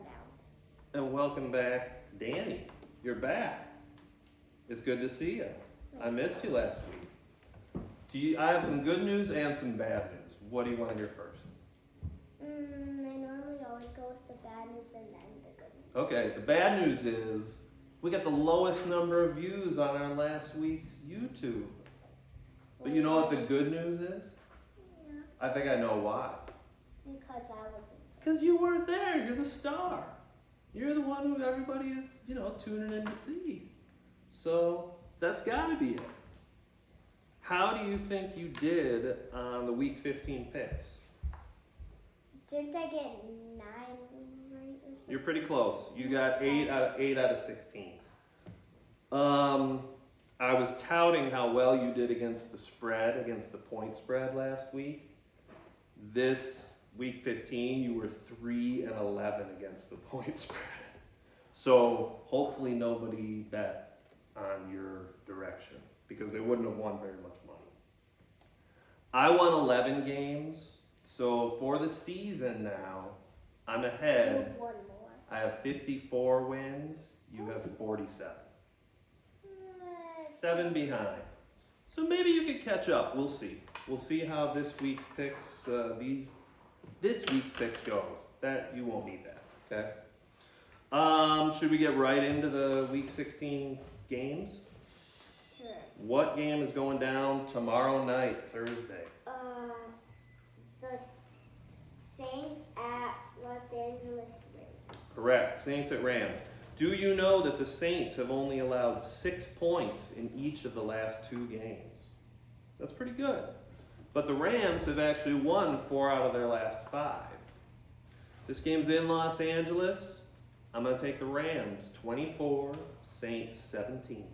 now. And welcome back, Danny. You're back. It's good to see you. I missed you last week. I have some good news and some bad news. What do you want to hear first? I normally always go with the bad news and then the good news. Okay, the bad news is we got the lowest number of views on our last week's YouTube. But you know what the good news is? Yeah. I think I know why. Because I wasn't. Because you weren't there. You're the star. You're the one who everybody is, tuning in to see. So that's got to be it. How do you think you did on the week 15 picks? Didn't I get 9 right or something? You're pretty close. You got 8 out of 16. I was touting how well you did against the spread, against the point spread last week. This week 15, you were 3-11 against the point spread. So hopefully nobody bet on your direction because they wouldn't have won very much money. I won 11 games. So for the season now, I'm ahead. You have one more. I have 54 wins. You have 47. 7 behind. So maybe you could catch up. We'll see. We'll see how this week's picks, this week's picks goes. That you won't need that. Okay. Should we get right into the week 16 games? Sure. What game is going down tomorrow night, Thursday? The Saints at Los Angeles Rams. Correct. Saints at Rams. Do you know that the Saints have only allowed 6 points in each of the last 2 games? That's pretty good. But the Rams have actually won 4 out of their last 5. This game's in Los Angeles. I'm going to take the Rams 24, Saints 17.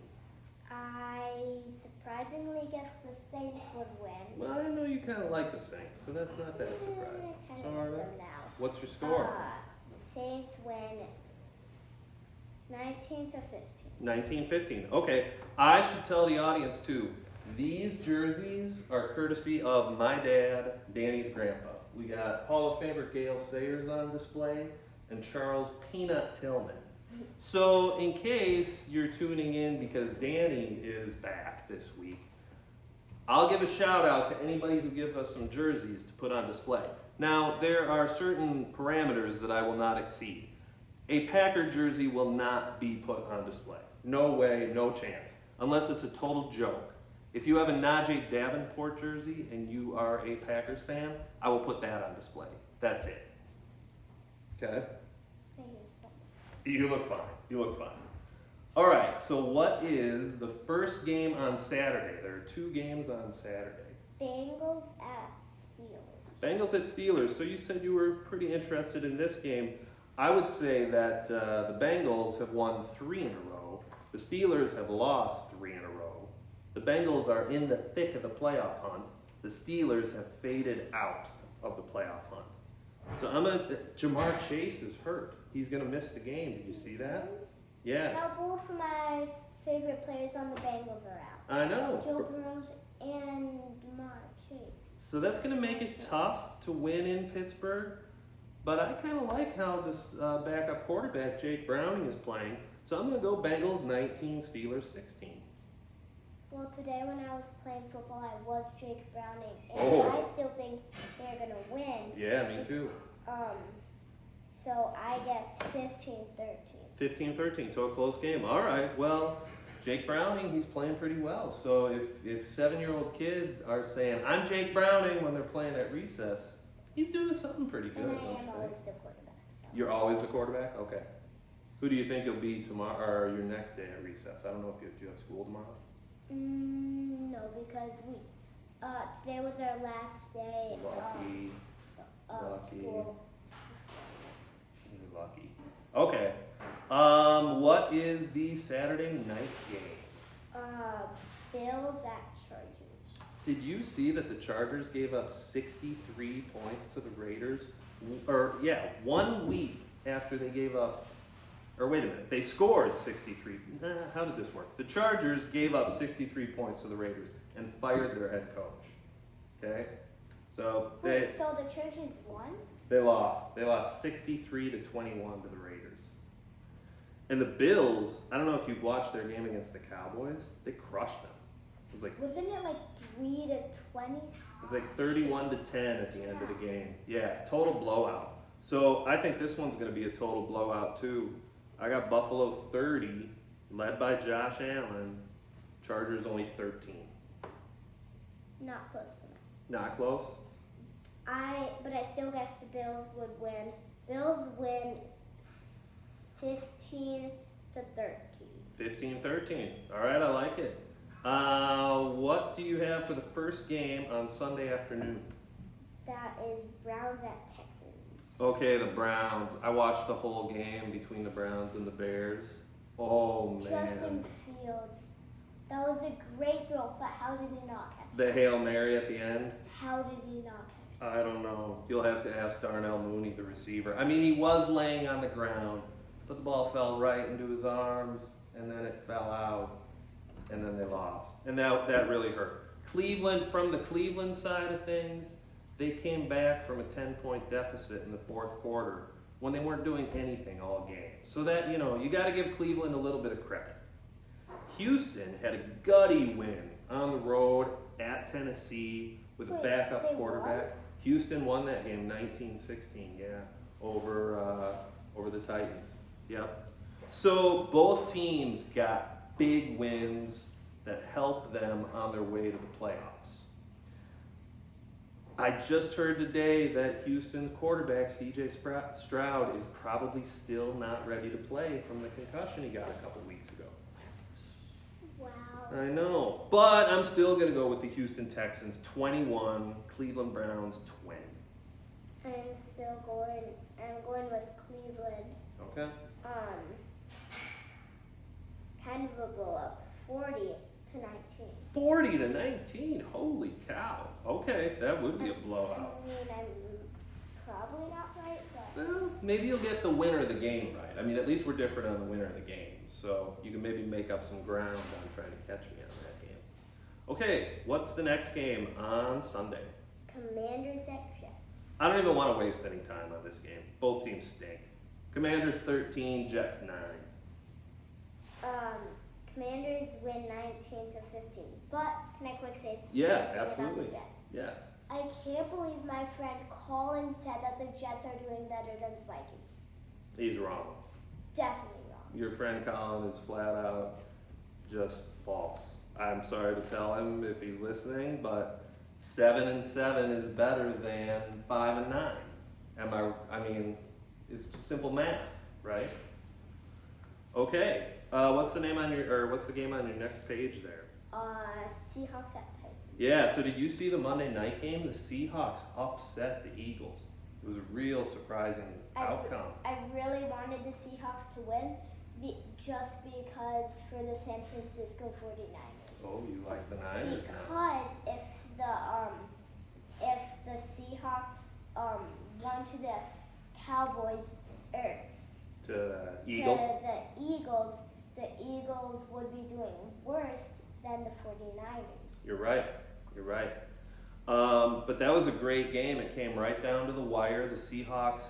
I surprisingly guess the Saints would win. Well, I know you kind of like the Saints, so that's not that surprising. Kind So, of like them now. what's your score? The Saints win 19 to 15. 19-15. Okay, I should tell the audience too. These jerseys are courtesy of my dad, Danny's grandpa. We got Hall of Famer Gail Sayers on display and Charles Peanut Tillman. So in case you're tuning in because Danny is back this week, I'll give a shout out to anybody who gives us some jerseys to put on display. Now, there are certain parameters that I will not exceed. A Packer jersey will not be put on display. No way, no chance. Unless it's a total joke. If you have a Najee Davenport jersey and you are a Packers fan, I will put that on display. That's it. Okay? You look fine. You look fine. All right, so what is the first game on Saturday? There are 2 games on Saturday. Bengals at Steelers. Bengals at Steelers. So you said you were pretty interested in this game. I would say that the Bengals have won 3 in a row. The Steelers have lost 3 in a row. The Bengals are in the thick of the playoff hunt. The Steelers have faded out of the playoff hunt. So Jamar Chase is hurt. He's going to miss the game. Did you see that? Yeah. Now both of my favorite players on the Bengals are out. I know. Joe Burrow and Jamar Chase. So that's going to make it tough to win in Pittsburgh. But I kind of like how this backup quarterback, Jake Browning, is playing. So I'm going to go Bengals 19, Steelers 16. Well, today when I was playing football, I was Jake Browning. And Oh. I still think they're going to win. Yeah, me too. So I guessed 15-13. 15-13, so a close game. All right, well, Jake Browning, he's playing pretty well. So if 7-year-old kids are saying, I'm Jake Browning when they're playing at recess, he's doing something pretty good. And I don't you am think? always the quarterback. So. You're always the quarterback? Okay. Who do you think you'll be tomorrow or your next day at recess? I don't know if do you have school tomorrow? No, because today was our last day Lucky. of school. You're lucky. Okay. What is the Saturday night game? Bills at Chargers. Did you see that the Chargers gave up 63 points to the Raiders? 1 week after they gave up, or wait a minute, they scored 63. How did this work? The Chargers gave up 63 points to the Raiders and fired their head coach. Okay? So Wait, so the Chargers won? They lost. They lost 63-21 to the Raiders. And the Bills, I don't know if you watched their game against the Cowboys. They crushed them. Wasn't it like 3-20? It was like 31-10 at the end of the game. Yeah, total blowout. So I think this one's going to be a total blowout too. I got Buffalo 30, led by Josh Allen. Chargers only 13. Not close to that. Not close? But I still guess the Bills would win. Bills win 15-13. 15-13. All right, I like it. What do you have for the first game on Sunday afternoon? That is Browns at Texans. Okay, the Browns. I watched the whole game between the Browns and the Bears. Oh, man. Justin Fields. That was a great throw, but how did he not catch it? The Haill Mary at the end? How did he not catch it? I don't know. You'll have to ask Darnell Mooney, the receiver. I mean, he was laying on the ground, but the ball fell right into his arms, and then it fell out, and then they lost. And that really hurt. Cleveland, from the Cleveland side of things, they came back from a 10-point deficit in the fourth quarter when they weren't doing anything all game. So that, you got to give Cleveland a little bit of credit. Houston had a gutty win on the road at Tennessee with a backup quarterback. Won? Houston won that game 19-16, over the Titans. Yep. So both teams got big wins that helped them on their way to the playoffs. I just heard today that Houston's quarterback, C.J. Stroud, is probably still not ready to play from the concussion he got a couple weeks ago. Wow. I know, but I'm still going to go with the Houston Texans 21, Cleveland Browns 20. I'm going with Cleveland. Okay. Kind of a blow up, 40-19. 40-19, holy cow. Okay, that would be a blowout. I mean, I'm probably not right, but... Well, maybe you'll get the winner of the game right. I mean, at least we're different on the winner of the game. So you can maybe make up some ground on trying to catch me on that game. Okay, what's the next game on Sunday? Commanders at Jets. I don't even want to waste any time on this game. Both teams stink. Commanders 13, Jets 9. Commanders win 19-15. But can I quick say something Yeah, about absolutely. the Jets? Yes. I can't believe my friend Colin said that the Jets are doing better than the Vikings. He's wrong. Definitely wrong. Your friend Colin is flat out just false. I'm sorry to tell him if he's listening, but 7-7 is better than 5-9. I mean, it's just simple math, right? Okay. What's the game on your next page there? Seahawks at Titans. Yeah, so did you see the Monday night game? The Seahawks upset the Eagles. It was a real surprising outcome. I really wanted the Seahawks to win just because for the San Francisco 49ers. Oh, you like the Niners now? Because if the Seahawks won to the Cowboys Eagles? the Eagles would be doing worse than the 49ers. You're right. But that was a great game. It came right down to the wire. The Seahawks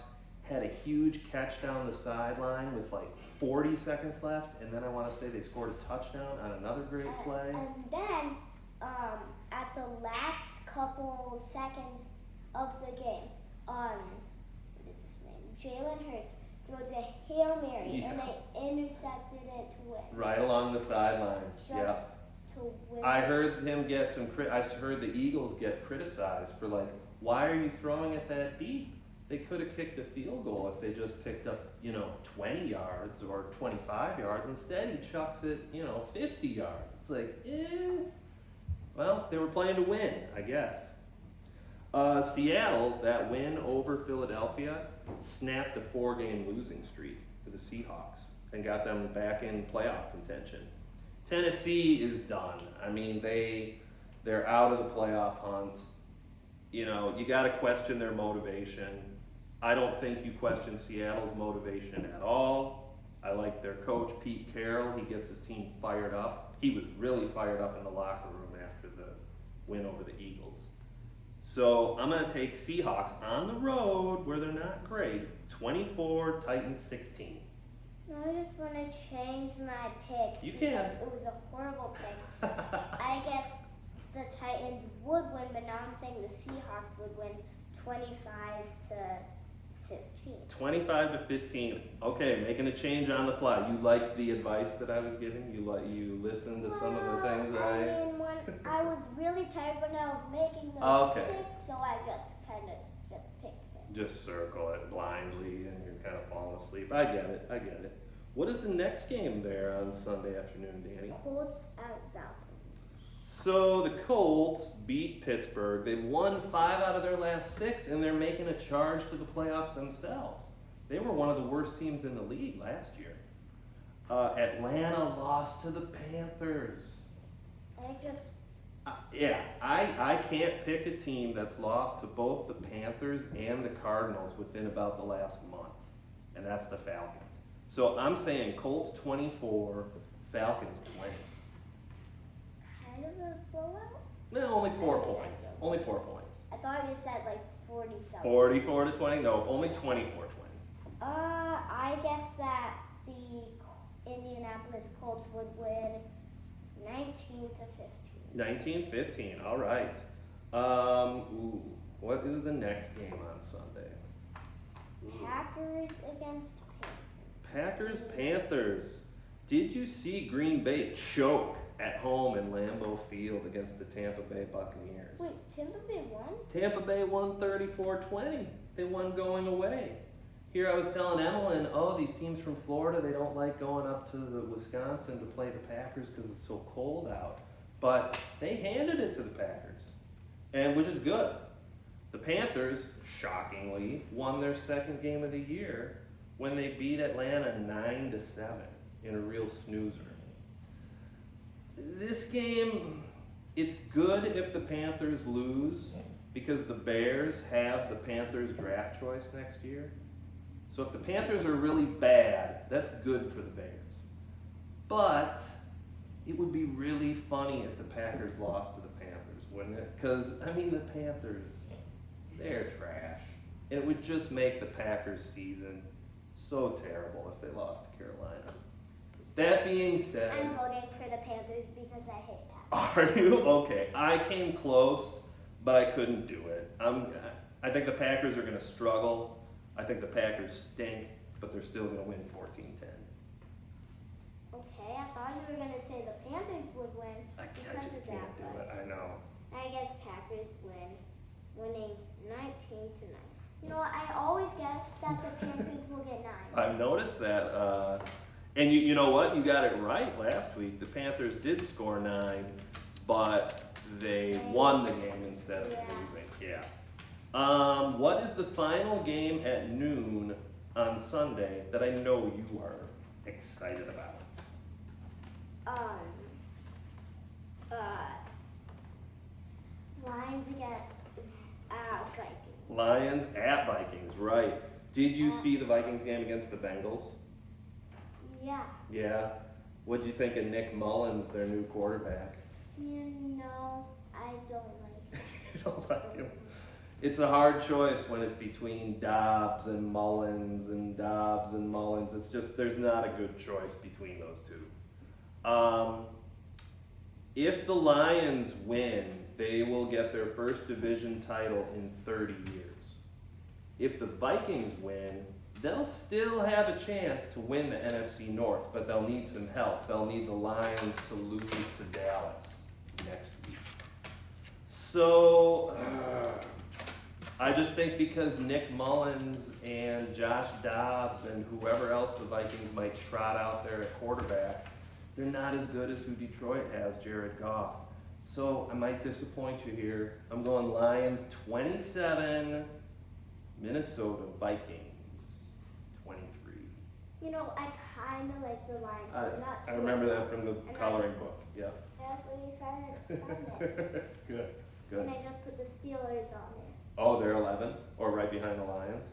had a huge catch down the sideline with like 40 seconds left, and then I want to say they scored a touchdown on another great play. And then at the last couple seconds of the game, what is his name? Jalen Hurts throws a Haill Mary, and they intercepted it to win. Right along the sideline. Just to win. I heard him get I heard the Eagles get criticized for like, why are you throwing it that deep? They could have kicked a field goal if they just picked up, 20 yards or 25 yards. Instead, he chucks it, 50 yards. It's like, well, they were playing to win, I guess. Seattle, that win over Philadelphia, snapped a 4-game losing streak for the Seahawks and got them back in playoff contention. Tennessee is done. I mean, they're out of the playoff hunt. You got to question their motivation. I don't think you question Seattle's motivation at all. I like their coach, Pete Carroll. He gets his team fired up. He was really fired up in the locker room after the win over the Eagles. So I'm gonna take Seahawks on the road where they're not great. 24, Titans 16. No, I just want to change my pick. You can. Because it was a horrible pick. I guess the Titans would win, but now I'm saying the Seahawks would win 25 to 15. 25 to 15. Okay, making a change on the fly. You like the advice that I was giving? You listened to some of the things I mean, when I was really tired when I was making those Okay. picks, so I just kind of just picked it. Just circle it blindly and you're kind of falling asleep. I get it. What is the next game there on Sunday afternoon, Danny? Colts at Falcons. So the Colts beat Pittsburgh. They've won 5 out of their last 6, and they're making a charge to the playoffs themselves. They were one of the worst teams in the league last year. Atlanta lost to the Panthers. I can't pick a team that's lost to both the Panthers and the Cardinals within about the last month, and that's the Falcons. So I'm saying Colts 24, Falcons 20. Kind of a blowout? No, only 4 points. Only 4 points. I thought you said like 40 something. 44 to 20? No, only 24-20. I guess that the Indianapolis Colts would win 19 to 15. 19-15, all right. What is the next game on Sunday? Packers against Packers, Panthers. Did you see Green Bay choke at home in Lambeau Field against the Tampa Bay Buccaneers? Wait, Tampa Bay won? Tampa Bay won 34-20. They won going away. Here I was telling Emmeline, these teams from Florida, they don't like going up to the Wisconsin to play the Packers because it's so cold out. But they handed it to the Packers, and which is good. The Panthers, shockingly, won their second game of the year when they beat Atlanta 9-7 in a real snoozer. This game, it's good if the Panthers lose because the Bears have the Panthers draft choice next year. So if the Panthers are really bad, that's good for the Bears. But it would be really funny if the Packers lost to the Panthers, wouldn't it? Because, I mean, the Panthers, they're trash. And it would just make the Packers' season so terrible if they lost to Carolina. That being said... I'm voting for the Panthers because I hate Packers. Are you? Okay. I came close, but I couldn't do it. I think the Packers are going to struggle. I think the Packers stink, but they're still going to win 14-10. Okay, I thought you were going to say the Panthers would win I because just of can't that, do it. but I know. I guess Packers win, winning 19 to 9. You know what, I always guess that the Panthers will get 9. I've noticed that. And you know what? You got it right last week. The Panthers did score 9, but they won the game instead of losing. Yeah. What is the final game at noon on Sunday that I know you are excited about? Lions against Vikings. Lions at Vikings, right. Did you see the Vikings game against the Bengals? Yeah. Yeah. What'd you think of Nick Mullins, their new quarterback? You know, I don't like him. You don't like him? It's a hard choice when it's between Dobbs and Mullins and Dobbs and Mullins. It's just, there's not a good choice between those two. If the Lions win, they will get their first division title in 30 years. If the Vikings win, they'll still have a chance to win the NFC North, but they'll need some help. They'll need the Lions to lose to Dallas next week. So, I just think because Nick Mullins and Josh Dobbs and whoever else the Vikings might trot out there at quarterback, they're not as good as who Detroit has, Jared Goff. So I might disappoint you here. I'm going Lions 27, Minnesota Vikings 23. You know, I kind of like the Lions, but not too I remember much. that from the coloring book. Yeah. Definitely found it. Good. And I just put the Steelers on there. Oh, they're 11, or right behind the Lions.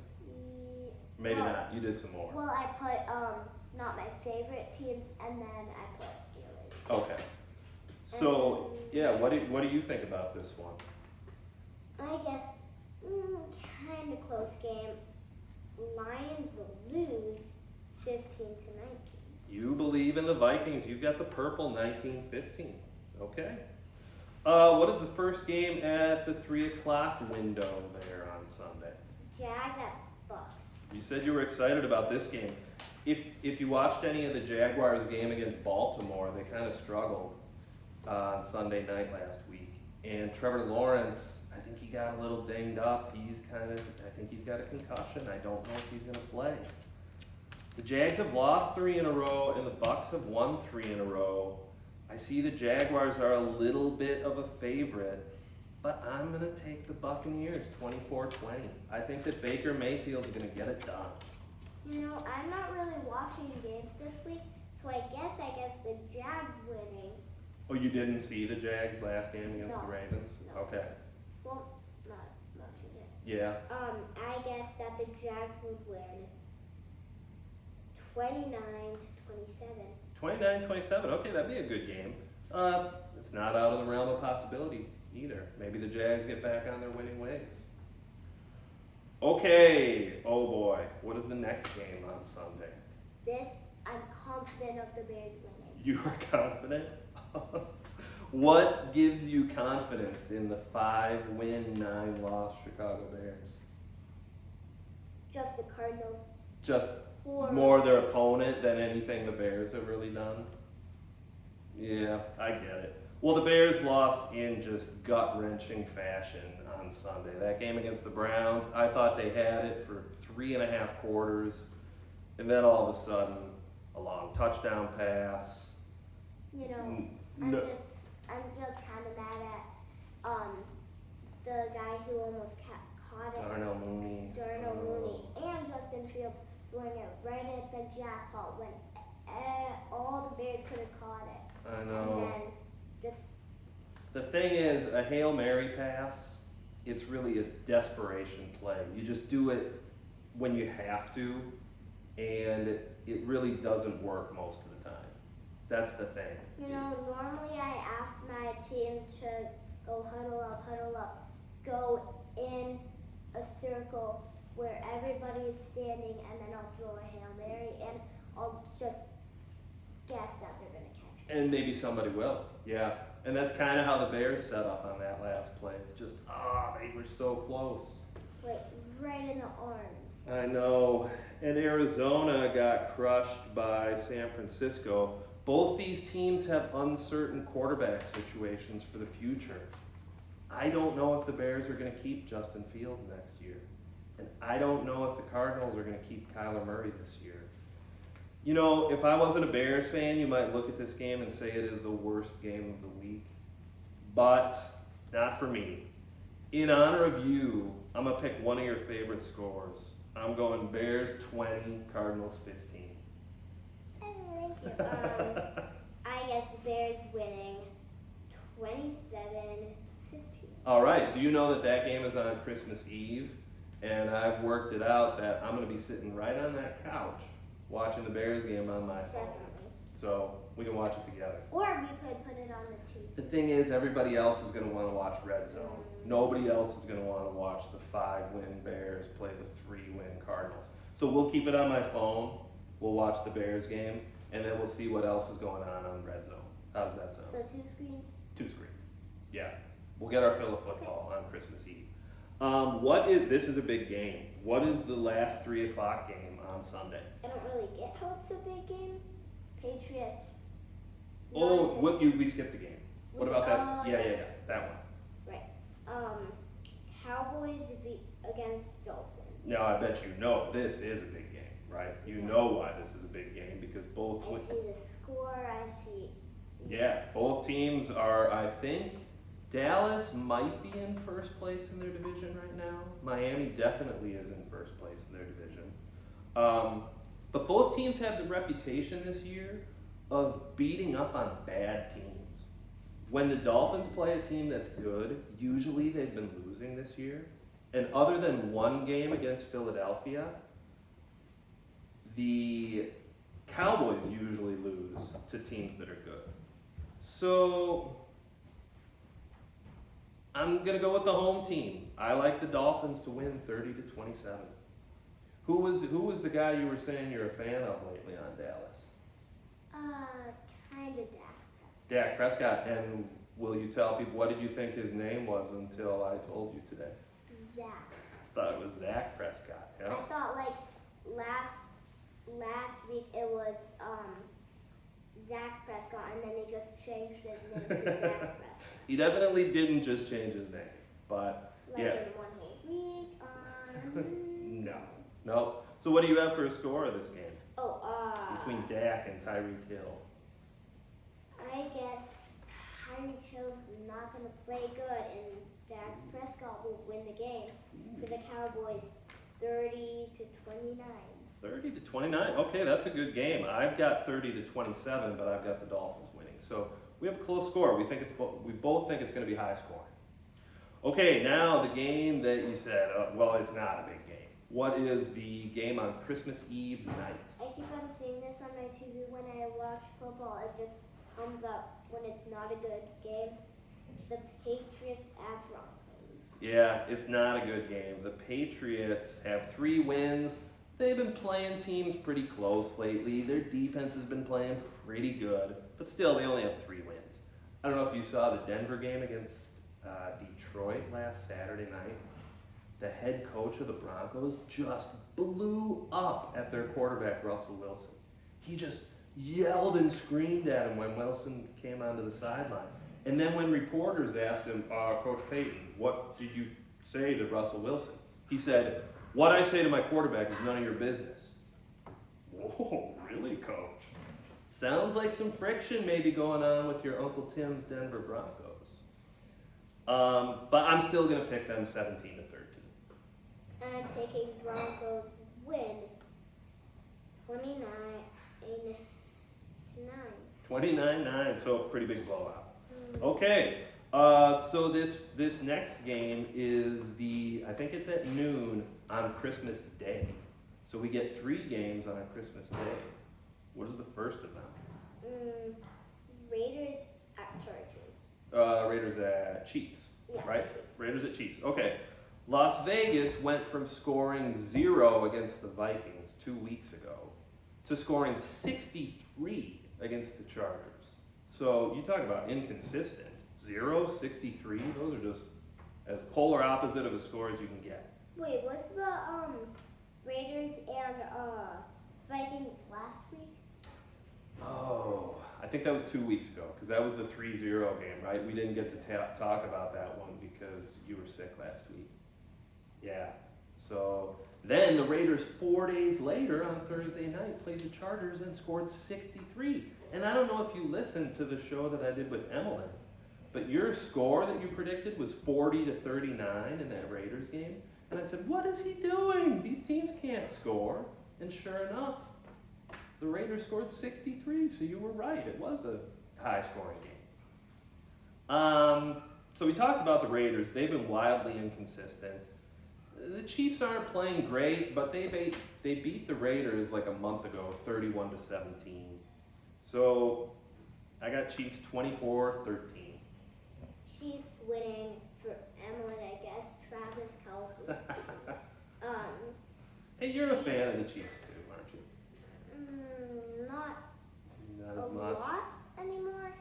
Maybe well, not. You did some more. Well, I put not my favorite teams, and then I put Steelers. Okay. So yeah, what do you think about this one? I guess kind of close game. Lions lose 15-19. You believe in the Vikings. You've got the purple 19-15. Okay. What is the first game at the 3 o'clock window there on Sunday? Jags at Bucks. You said you were excited about this game. If you watched any of the Jaguars game against Baltimore, they kind of struggled on Sunday night last week. And Trevor Lawrence, I think he got a little dinged up. I think he's got a concussion. I don't know if he's going to play. The Jags have lost 3 in a row, and the Bucks have won 3 in a row. I see the Jaguars are a little bit of a favorite, but I'm going to take the Buccaneers 24-20. I think that Baker Mayfield's going to get it done. You know, I'm not really watching games this week, so I guess the Jags winning. Oh, you didn't see the Jags last game against the Ravens? No. Okay. Well, not watching it. Yeah. I guess that the Jags would win 29-27. 29-27. Okay, that'd be a good game. It's not out of the realm of possibility either. Maybe the Jags get back on their winning ways. Okay. Oh boy. What is the next game on Sunday? This, I'm confident of the Bears winning. You are confident? What gives you confidence in the 5-win, 9-loss Chicago Bears? Just the Cardinals. Just Or more their opponent than anything the Bears have really done? Yeah, I get it. Well, the Bears lost in just gut-wrenching fashion on Sunday. That game against the Browns, I thought they had it for 3.5 quarters, and then all of a sudden, a long touchdown pass. You know, No. I'm just kind of mad at the guy who almost caught it. Darnell Mooney. Darnell Mooney and Justin Fields doing it right at the jackpot when all the Bears could have caught it. I know. And then just The thing is, a Haill Mary pass, it's really a desperation play. You just do it when you have to, and it really doesn't work most of the time. That's the thing. you know, normally I ask my team to go huddle up, go in a circle where everybody is standing, and then I'll throw a Hail Mary, and I'll just guess that they're going to catch it. And maybe somebody will, yeah. And that's kind of how the Bears set up on that last play. It's just, they were so close. Wait, right in the arms. I know. And Arizona got crushed by San Francisco. Both these teams have uncertain quarterback situations for the future. I don't know if the Bears are going to keep Justin Fields next year. And I don't know if the Cardinals are going to keep Kyler Murray this year. You know, if I wasn't a Bears fan, you might look at this game and say it is the worst game of the week. But not for me. In honor of you, I'm going to pick one of your favorite scores. I'm going Bears 20, Cardinals 15. Thank you. I guess the Bears winning 27-15. All right. Do you know that game is on Christmas Eve? And I've worked it out that I'm going to be sitting right on that couch watching the Bears game on my phone. Definitely. So we can watch it together. Or we could put it on the TV. The thing is, everybody else is going to want to watch Red Zone. Nobody else is going to want to watch the 5-win Bears play the 3-win Cardinals. So we'll keep it on my phone. We'll watch the Bears game, and then we'll see what else is going on Red Zone. How does that sound? So 2 screens? 2 screens. Yeah. We'll get our fill of football on Christmas Eve. This is a big game. What is the last 3 o'clock game on Sunday? I don't really get how it's a big game. Patriots. Oh, we skipped the game. What about that? Yeah, that one. Right. Cowboys against Dolphins. Now, I bet you know this is a big game, right? You know why this is a big game because both. I see the score. I see. Yeah, both teams are. I think Dallas might be in first place in their division right now. Miami definitely is in first place in their division. But both teams have the reputation this year of beating up on bad teams. When the Dolphins play a team that's good, usually they've been losing this year. And other than one game against Philadelphia, the Cowboys usually lose to teams that are good. So I'm gonna go with the home team. I like the Dolphins to win 30-27. Who was the guy you were saying you're a fan of lately on Dallas? Kinda Dak. Dak Prescott. And will you tell people what did you think his name was until I told you today? Zach. I thought it was Zach Prescott. Yeah. I thought like last week it was Zach Prescott, and then he just changed his name to Dak Prescott. He definitely didn't just change his name, but Like yeah. in one whole week. No. So what do you have for a score of this game? Oh, Between Dak and Tyreek Hill. I guess Haill Hill's not going to play good, and Dak Prescott will win the game for the Cowboys 30-29. 30-29. Okay, that's a good game. I've got 30-27, but I've got the Dolphins winning. So we have a close score. We both think it's going to be high scoring. Okay, now the game that you said, well, it's not a big game. What is the game on Christmas Eve night? I keep on seeing this on my TV when I watch football. It just comes up when it's not a good game. The Patriots at Broncos. Yeah, it's not a good game. The Patriots have 3 wins. They've been playing teams pretty close lately. Their defense has been playing pretty good, but still, they only have 3 wins. I don't know if you saw the Denver game against Detroit last Saturday night. The head coach of the Broncos just blew up at their quarterback, Russell Wilson. He just yelled and screamed at him when Wilson came onto the sideline. And then when reporters asked him, Coach Payton, what did you say to Russell Wilson? He said, "What I say to my quarterback is none of your business." Whoa, really, Coach? Sounds like some friction may be going on with your Uncle Tim's Denver Broncos. But I'm still going to pick them 17-13. I'm picking Broncos win 29-9. 29-9, so a pretty big blowout. Okay, so this next game is I think it's at noon on Christmas Day. So we get 3 games on Christmas Day. What is the first of them? Raiders at Chargers. Raiders at Chiefs, Yeah, right? Chiefs. Raiders at Chiefs. Okay. Las Vegas went from scoring 0 against the Vikings 2 weeks ago to scoring 63 against the Chargers. So you talk about inconsistent. 0, 63, those are just as polar opposite of a score as you can get. Wait, what's the Raiders and Vikings last week? Oh, I think that was 2 weeks ago, because that was the 3-0 game, right? We didn't get to talk about that one because you were sick last week. Yeah. So then the Raiders 4 days later on Thursday night played the Chargers and scored 63. And I don't know if you listened to the show that I did with Emily, but your score that you predicted was 40-39 in that Raiders game. And I said, what is he doing? These teams can't score. And sure enough, the Raiders scored 63, so you were right. It was a high-scoring game. So we talked about the Raiders. They've been wildly inconsistent. The Chiefs aren't playing great, but they beat the Raiders like a month ago, 31-17. So I got Chiefs 24-13. Chiefs winning for Emily, I guess. Travis Kelce. Hey, you're a fan of the Chiefs too, aren't you? Not Not a as much. lot anymore,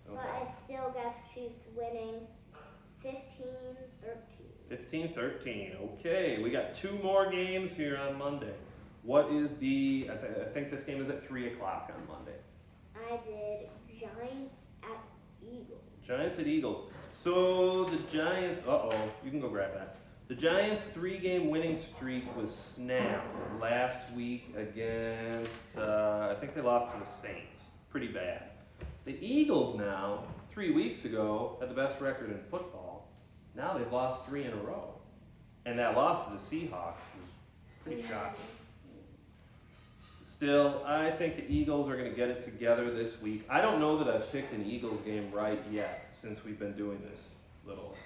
but I still guess Chiefs winning 15-13. 15-13. Okay, we got 2 more games here on Monday. What is I think this game is at 3 o'clock on Monday. I did Giants at Eagles. Giants at Eagles. So the Giants, you can go grab that. The Giants' 3-game winning streak was snapped last week against, I think they lost to the Saints. Pretty bad. The Eagles now, 3 weeks ago, had the best record in football. Now they've lost 3 in a row. And that loss to the Seahawks was pretty shocking. Still, I think the Eagles are going to get it together this week. I don't know that I've picked an Eagles game right yet since we've been doing this little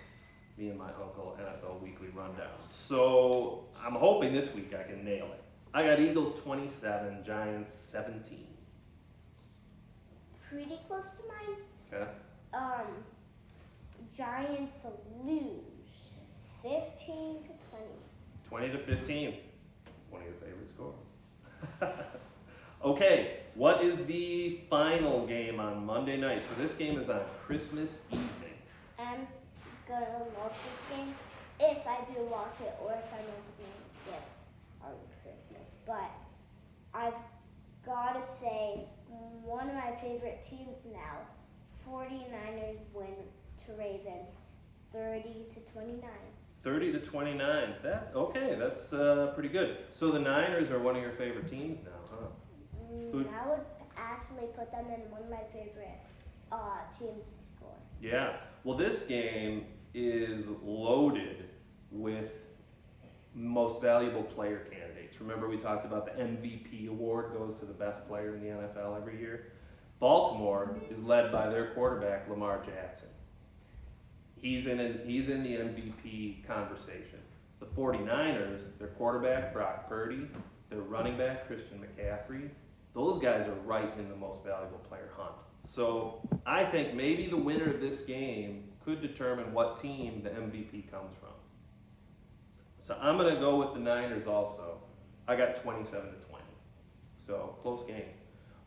me and my uncle NFL weekly rundown. So I'm hoping this week I can nail it. I got Eagles 27, Giants 17. Pretty close to mine. Okay. Giants lose 15 to 20. 20 to 15. One of your favorite scores. Okay, what is the final game on Monday night? So this game is on Christmas evening. I'm gonna watch this game if I do watch it, or if I'm opening gifts on Christmas. But I've gotta say, one of my favorite teams now, 49ers win to Ravens 30 to 29. 30 to 29. That's pretty good. So the Niners are one of your favorite teams now, huh? I would actually put them in one of my favorite teams to score. Yeah. Well, this game is loaded with most valuable player candidates. Remember we talked about the MVP award goes to the best player in the NFL every year? Baltimore is led by their quarterback, Lamar Jackson. He's in the MVP conversation. The 49ers, their quarterback, Brock Purdy, their running back, Christian McCaffrey, those guys are right in the most valuable player hunt. So I think maybe the winner of this game could determine what team the MVP comes from. So I'm going to go with the Niners also. I got 27 to 20. So close game.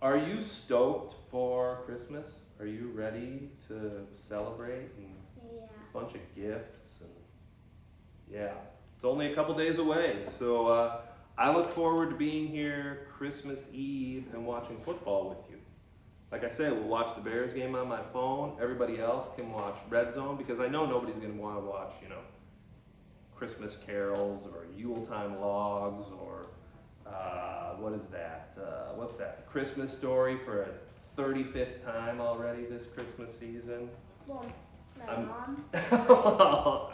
Are you stoked for Christmas? Are you ready to celebrate? Yeah. A bunch of gifts and yeah, it's only a couple days away. So I look forward to being here Christmas Eve and watching football with you. Like I said, we'll watch the Bears game on my phone. Everybody else can watch Red Zone because I know nobody's going to want to watch, Christmas carols or Yuletime logs or what is that? What's that? Christmas Story for a 35th time already this Christmas season. Well, my mom.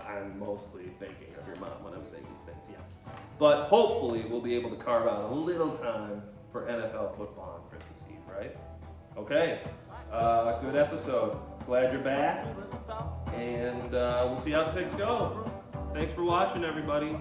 I'm mostly thinking of your mom when I'm saying these things, yes. But hopefully we'll be able to carve out a little time for NFL football on Christmas Eve, right? Okay, good episode. Glad you're back. And we'll see how the picks go. Thanks for watching, everybody.